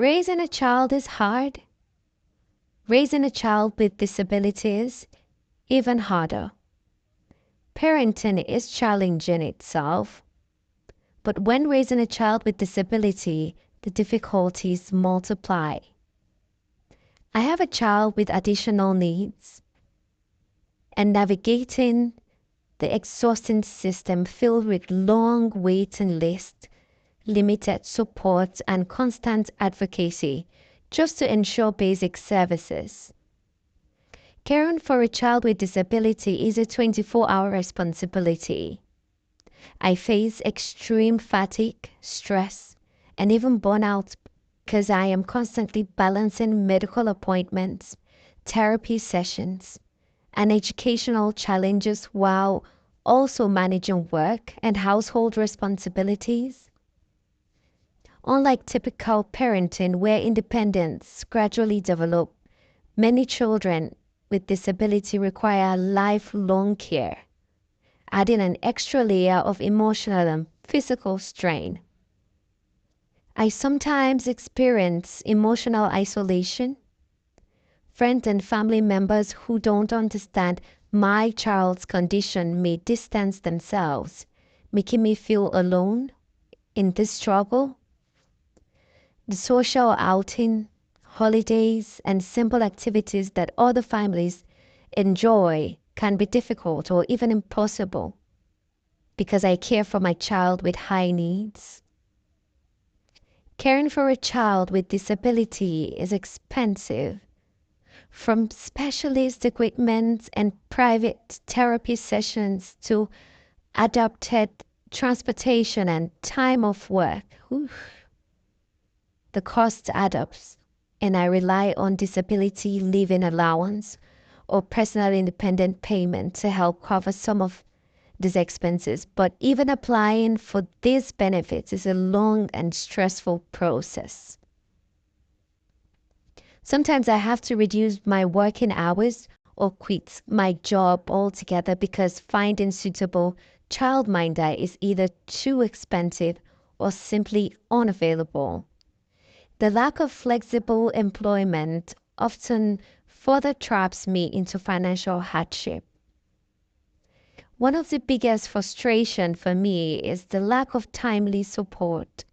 Raising a child is hard. Raising a child with disabilities, even harder. Parenting is challenging itself, but when raising a child with disability, the difficulties multiply. I have a child with additional needs, and navigating the exhausting system filled with long waiting lists, limited support, and constant advocacy just to ensure basic services. Caring for a child with disability is a 24-hour responsibility. I face extreme fatigue, stress, and even burnout because I am constantly balancing medical appointments, therapy sessions, and educational challenges while also managing work and household responsibilities. Unlike typical parenting where independence gradually develops, many children with disability require lifelong care, adding an extra layer of emotional and physical strain. I sometimes experience emotional isolation. Friends and family members who don't understand my child's condition may distance themselves, making me feel alone in this struggle. The social outing, holidays, and simple activities that other families enjoy can be difficult or even impossible because I care for my child with high needs. Caring for a child with disability is expensive. From specialist equipment and private therapy sessions to adapted transportation and time off work, the cost adds up, and I rely on disability living allowance or personal independent payment to help cover some of these expenses. But even applying for these benefits is a long and stressful process. Sometimes I have to reduce my working hours or quit my job altogether because finding suitable childminder is either too expensive or simply unavailable. The lack of flexible employment often further traps me into financial hardship. One of the biggest frustrations for me is the lack of timely support.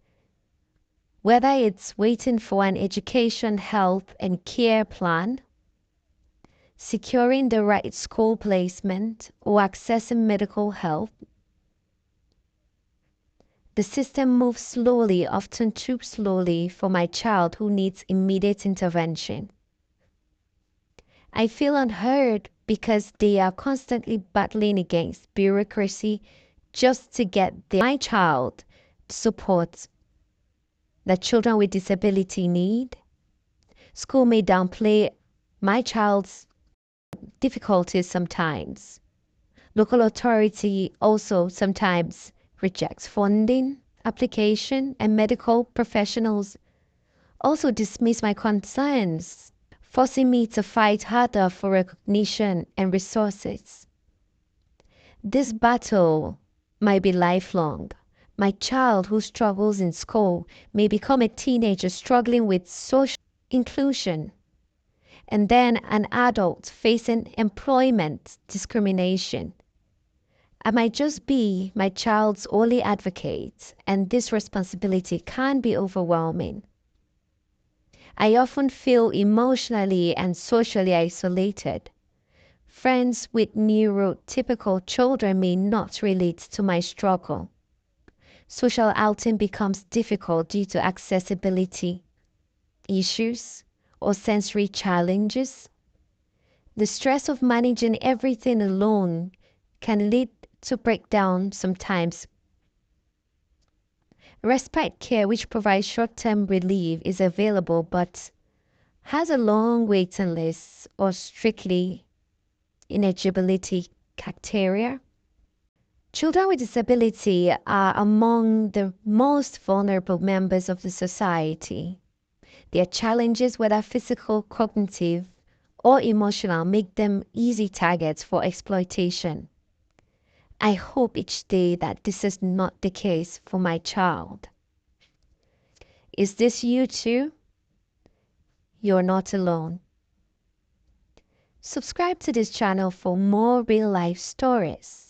Whether it's waiting for an education, health, and care plan, securing the right school placement, or accessing medical help, the system moves slowly, often too slowly, for my child who needs immediate intervention. I feel unheard because they are constantly battling against bureaucracy just to get my child support that children with disability need. School may downplay my child's difficulties sometimes. Local authority also sometimes rejects funding, application, and medical professionals also dismiss my concerns, forcing me to fight harder for recognition and resources. This battle might be lifelong. My child who struggles in school may become a teenager struggling with social inclusion, and then an adult facing employment discrimination. I might just be my child's only advocate, and this responsibility can be overwhelming. I often feel emotionally and socially isolated. Friends with neurotypical children may not relate to my struggle. Social outing becomes difficult due to accessibility issues or sensory challenges. The stress of managing everything alone can lead to breakdown sometimes. Respite care, which provides short-term relief, is available but has a long waiting list or strictly ineligibility criteria. Children with disability are among the most vulnerable members of the society. Their challenges, whether physical, cognitive, or emotional, make them easy targets for exploitation. I hope each day that this is not the case for my child. Is this you too? you're not alone. Subscribe to this channel for more real life stories.